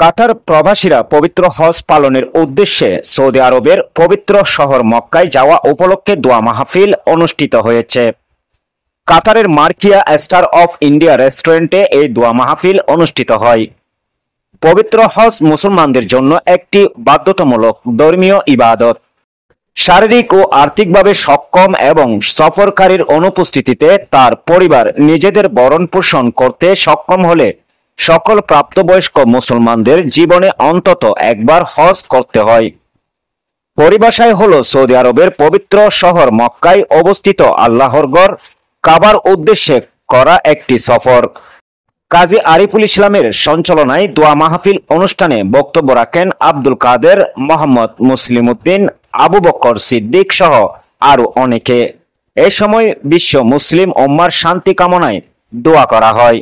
কাতার প্রবাসীরা পবিত্র হজ পালনের উদ্দেশ্যে সৌদি আরবের পবিত্র শহর মক্কায় যাওয়া উপলক্ষে দোয়া মাহফিল অনুষ্ঠিত হয়েছে। কাতারের মার্কিয়া স্টার অফ ইন্ডিয়া রেস্টুরেন্টে এই দোয়া মাহফিল অনুষ্ঠিত হয়। পবিত্র হজ মুসলমানদের জন্য একটি বাধ্যতামূলক ধর্মীয় ইবাদত। শারীরিক ও আর্থিকভাবে সক্ষম এবং সফরকারীর অনুপস্থিতিতে তার পরিবার নিজেদের ভরণ পোষণ করতে সক্ষম হলে সকল প্রাপ্তবয়স্ক মুসলমানদের জীবনে অন্তত একবার হজ করতে হয়। পরিভাষায় হলো সৌদি আরবের পবিত্র শহর মক্কায় অবস্থিত আল্লাহর ঘর কাবার উদ্দেশ্যে করা একটি সফর। কাজী আরিফুল ইসলামের সঞ্চালনায় দোয়া মাহফিল অনুষ্ঠানে বক্তব্য রাখেন আব্দুল কাদের, মোহাম্মদ মুসলিম উদ্দিন, আবু বকর সিদ্দিক সহ আরো অনেকে। এ সময় বিশ্ব মুসলিম উম্মার শান্তি কামনায় দোয়া করা হয়।